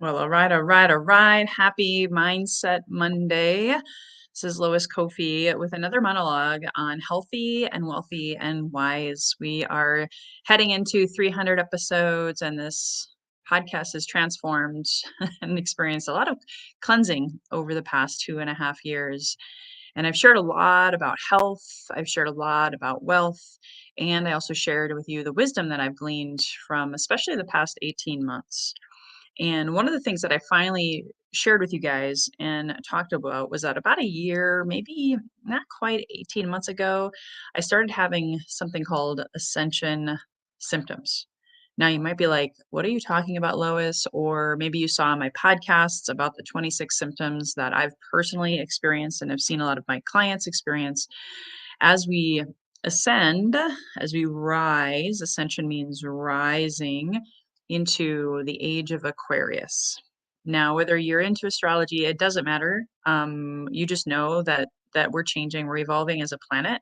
Well, all right, all right, all right. Happy Mindset Monday. This is Lois Kofi with another monologue on healthy and wealthy and wise. We are heading into 300 episodes, and this podcast has transformed and experienced a lot of cleansing over the past 2.5 years. And I've shared a lot about health, I've shared a lot about wealth, and I also shared with you the wisdom that I've gleaned from especially the past 18 months. And one of the things that I finally shared with you guys and talked about was that about a year, maybe not quite 18 months ago, I started having something called Ascension Symptoms. Now, you might be like, what are you talking about, Lois? Or maybe you saw my podcasts about the 26 symptoms that I've personally experienced and have seen a lot of my clients experience. As we ascend, as we rise, ascension means rising into the age of Aquarius. Now, whether you're into astrology, it doesn't matter. You just know that we're changing, we're evolving as a planet.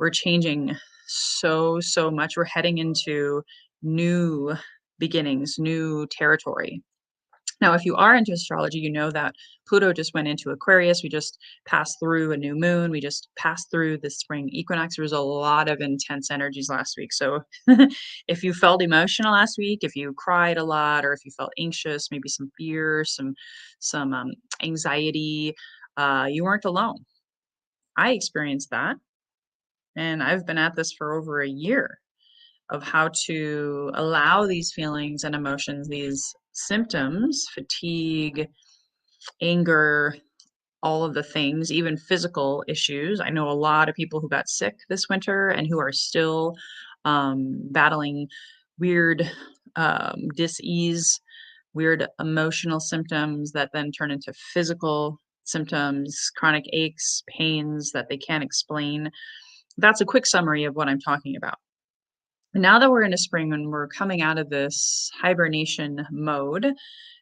We're changing so much. We're heading into new beginnings, new territory. Now, if you are into astrology, you know that Pluto just went into Aquarius. We just passed through a new moon. We just passed through the spring equinox. There was a lot of intense energies last week. So if you felt emotional last week, if you cried a lot, or if you felt anxious, maybe some fear, some anxiety, you weren't alone. I experienced that, and I've been at this for over a year of how to allow these feelings and emotions, these symptoms, fatigue, anger, all of the things, even physical issues. I know a lot of people who got sick this winter and who are still battling weird dis-ease, weird emotional symptoms that then turn into physical symptoms, chronic aches, pains that they can't explain. That's a quick summary of what I'm talking about. Now that we're into spring and we're coming out of this hibernation mode,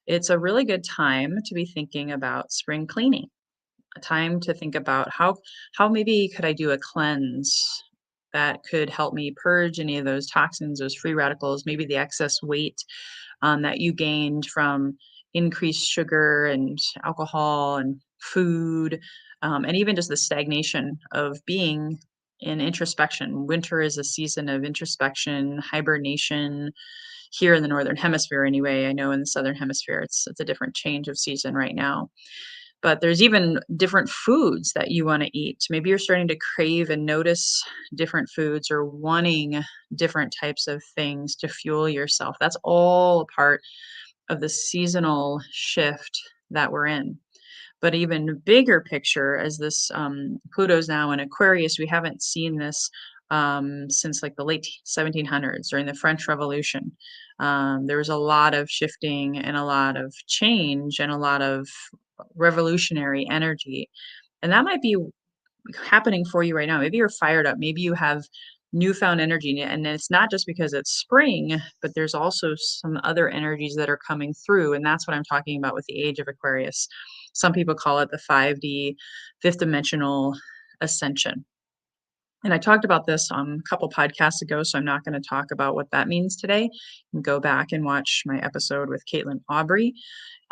it's a really good time to be thinking about spring cleaning. A time to think about how maybe could I do a cleanse that could help me purge any of those toxins, those free radicals, maybe the excess weight that you gained from increased sugar and alcohol and food, and even just the stagnation of being in introspection. Winter is a season of introspection, hibernation here in the northern hemisphere anyway. I know in the southern hemisphere it's a different change of season right now. But there's even different foods that you want to eat. Maybe you're starting to crave and notice different foods or wanting different types of things to fuel yourself. That's all a part of the seasonal shift that we're in. But even bigger picture, as this Pluto's now in Aquarius, we haven't seen this since like the late 1700s during the French Revolution. There was a lot of shifting and a lot of change and a lot of revolutionary energy. And that might be happening for you right now. Maybe you're fired up. Maybe you have newfound energy. And it's not just because it's spring, but there's also some other energies that are coming through. And that's what I'm talking about with the Age of Aquarius. Some people call it the 5D, fifth dimensional ascension. And I talked about this a couple podcasts ago, so I'm not going to talk about what that means today. You can go back and watch my episode with Caitlin Aubrey,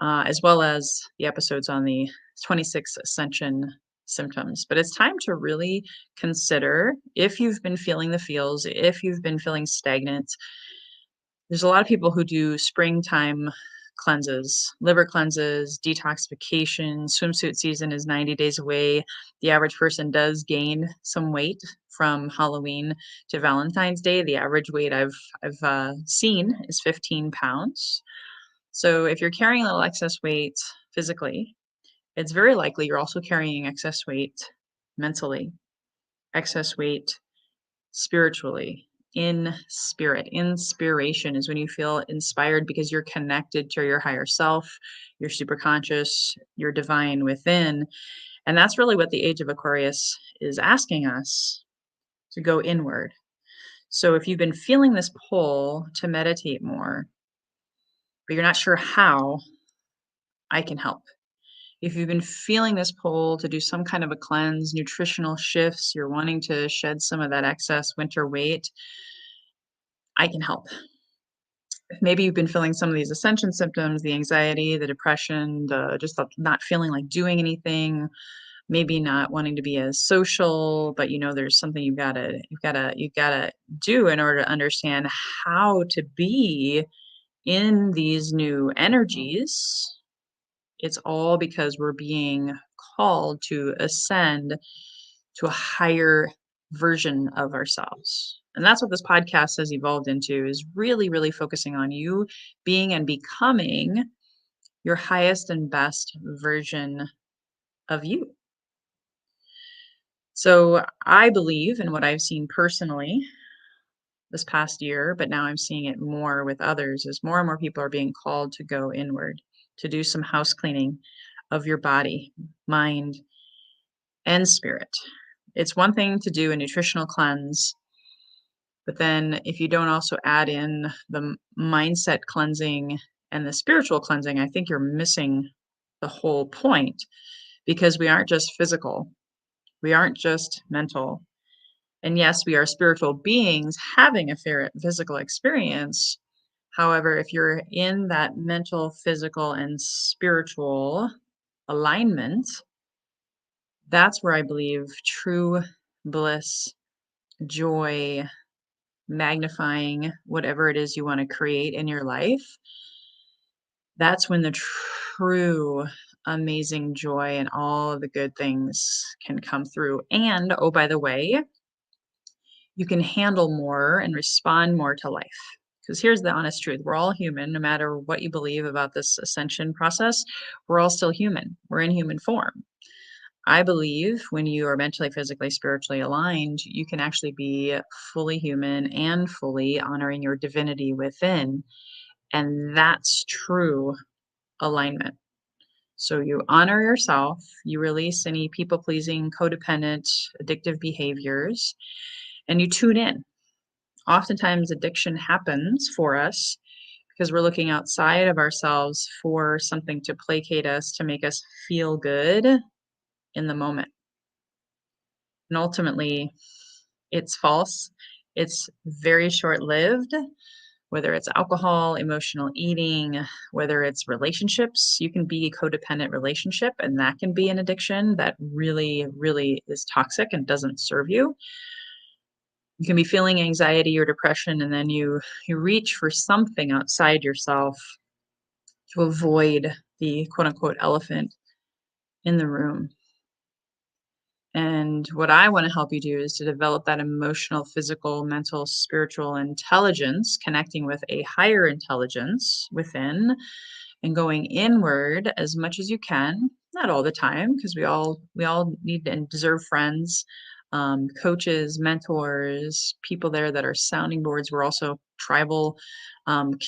as well as the episodes on the 26 Ascension symptoms. But it's time to really consider if you've been feeling the feels, if you've been feeling stagnant. There's a lot of people who do springtime cleanses, liver cleanses, detoxification. Swimsuit season is 90 days away. The average person does gain some weight from Halloween to Valentine's Day. The average weight I've seen is 15 pounds. So if you're carrying a little excess weight physically, it's very likely you're also carrying excess weight mentally, excess weight spiritually, in spirit. Inspiration is when you feel inspired because you're connected to your higher self, your super conscious, your divine within. And that's really what the Age of Aquarius is asking us, to go inward. So if you've been feeling this pull to meditate more, but you're not sure how, I can help. If you've been feeling this pull to do some kind of a cleanse, nutritional shifts, you're wanting to shed some of that excess winter weight, I can help. maybe you've been feeling some of these ascension symptoms, the anxiety, the depression, the not feeling like doing anything, maybe not wanting to be as social, but there's something you've gotta do in order to understand how to be in these new energies. It's all because we're being called to ascend to a higher version of ourselves. And that's what this podcast has evolved into, is really, really focusing on you being and becoming your highest and best version of you. So I believe in what I've seen personally this past year, but now I'm seeing it more with others, is more and more people are being called to go inward, to do some house cleaning of your body, mind, and spirit. It's one thing to do a nutritional cleanse, but then if you don't also add in the mindset cleansing and the spiritual cleansing, I think you're missing the whole point, because we aren't just physical, we aren't just mental. And yes, we are spiritual beings having a physical experience. However, if you're in that mental, physical, and spiritual alignment, that's where I believe true bliss, joy, magnifying whatever it is you want to create in your life, that's when the true amazing joy and all of the good things can come through. And oh, by the way, you can handle more and respond more to life. Because here's the honest truth: we're all human, no matter what you believe about this ascension process, we're all still human. We're in human form. I believe when you are mentally, physically, spiritually aligned, you can actually be fully human and fully honoring your divinity within. And that's true alignment. So you honor yourself, you release any people pleasing, codependent, addictive behaviors, and you tune in. Oftentimes, addiction happens for us because we're looking outside of ourselves for something to placate us, to make us feel good in the moment. And ultimately, it's false. It's very short lived, whether it's alcohol, emotional eating, whether it's relationships. You can be a codependent relationship, and that can be an addiction that really, really is toxic and doesn't serve you. You can be feeling anxiety or depression, and then you reach for something outside yourself to avoid the quote unquote elephant in the room. And what I want to help you do is to develop that emotional, physical, mental, spiritual intelligence, connecting with a higher intelligence within and going inward as much as you can. Not all the time, because we all need and deserve friends, coaches, mentors, people there that are sounding boards. We're also tribal,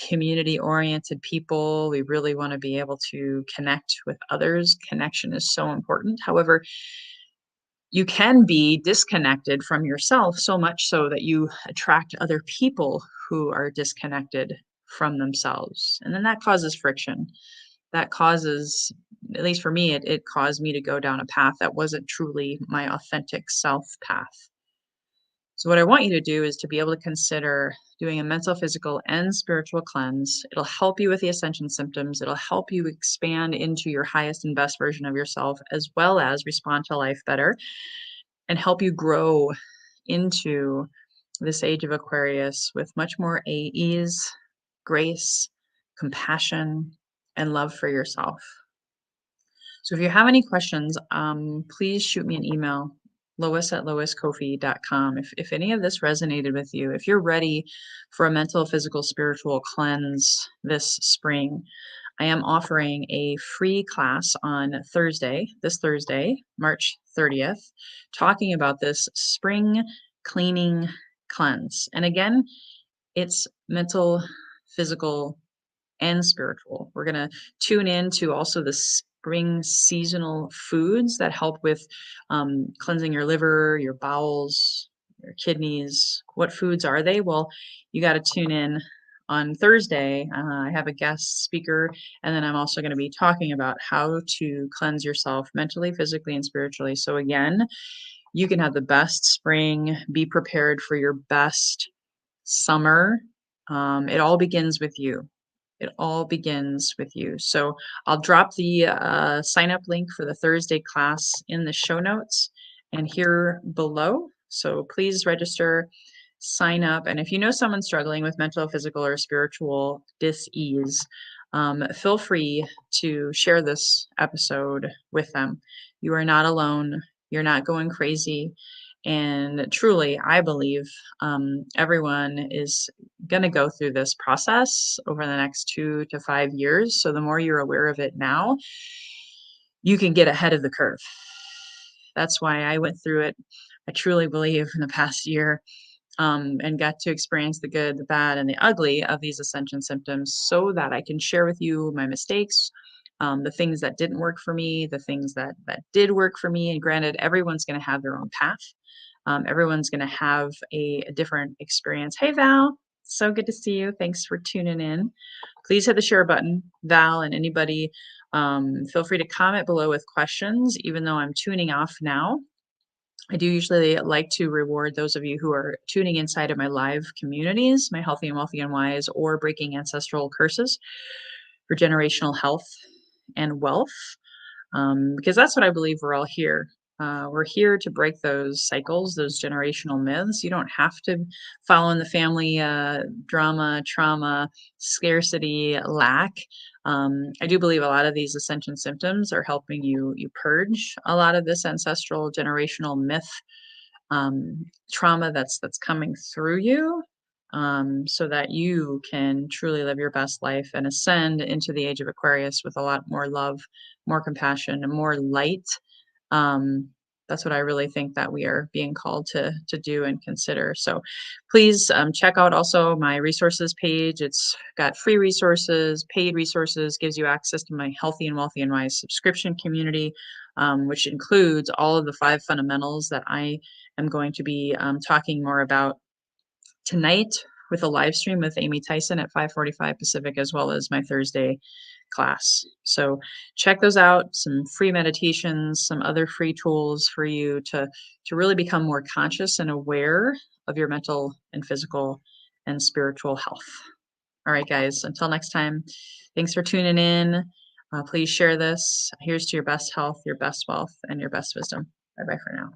community oriented people. We really want to be able to connect with others. Connection is so important. However, you can be disconnected from yourself, so much so that you attract other people who are disconnected from themselves. And then that causes friction. That causes, at least for me, it caused me to go down a path that wasn't truly my authentic self path. So, what I want you to do is to be able to consider doing a mental, physical, and spiritual cleanse. It'll help you with the ascension symptoms. It'll help you expand into your highest and best version of yourself, as well as respond to life better and help you grow into this age of Aquarius with much more ease, grace, compassion, and love for yourself. So if you have any questions, please shoot me an email, lois@loiscoffee.com. If any of this resonated with you, if you're ready for a mental, physical, spiritual cleanse this spring, I am offering a free class on this Thursday, March 30th, talking about this spring cleaning cleanse. And again, it's mental, physical, and spiritual. We're going to tune into also the spring seasonal foods that help with cleansing your liver, your bowels, your kidneys. What foods are they? Well, you got to tune in on Thursday. I have a guest speaker, and then I'm also going to be talking about how to cleanse yourself mentally, physically, and spiritually. So, again, you can have the best spring, be prepared for your best summer It all begins with you. It all begins with you. So I'll drop the sign up link for the Thursday class in the show notes and here below. So please register, sign up. And if you know someone struggling with mental, physical, or spiritual dis-ease, feel free to share this episode with them. You are not alone. You're not going crazy. And truly, I believe everyone is going to go through this process over the next 2 to 5 years. So the more you're aware of it now, you can get ahead of the curve. That's why I went through it. I truly believe in the past year and got to experience the good, the bad, and the ugly of these ascension symptoms so that I can share with you my mistakes, the things that didn't work for me, the things that did work for me. And granted, everyone's going to have their own path. Everyone's going to have a different experience. Hey, Val, so good to see you. Thanks for tuning in. Please hit the share button, Val, and anybody. Feel free to comment below with questions, even though I'm tuning off now. I do usually like to reward those of you who are tuning inside of my live communities, my Healthy and Wealthy and Wise or Breaking Ancestral Curses for generational health and wealth, because that's what I believe we're all here. We're here to break those cycles, those generational myths. You don't have to follow in the family drama, trauma, scarcity, lack. I do believe a lot of these ascension symptoms are helping you purge a lot of this ancestral generational myth trauma that's coming through you, so that you can truly live your best life and ascend into the age of Aquarius with a lot more love, more compassion, and more light. um, that's what I really think that we are being called to do and consider. So please check out also my resources page. It's got free resources, paid resources, gives you access to my Healthy and Wealthy and Wise subscription community, which includes all of the 5 fundamentals that I am going to be talking more about tonight with a live stream with Amy Tyson at 5:45 Pacific, as well as my Thursday class. So check those out, some free meditations, some other free tools for you to really become more conscious and aware of your mental and physical and spiritual health. All right, guys, until next time, thanks for tuning in. Please share this. Here's to your best health, your best wealth, and your best wisdom. Bye-bye for now.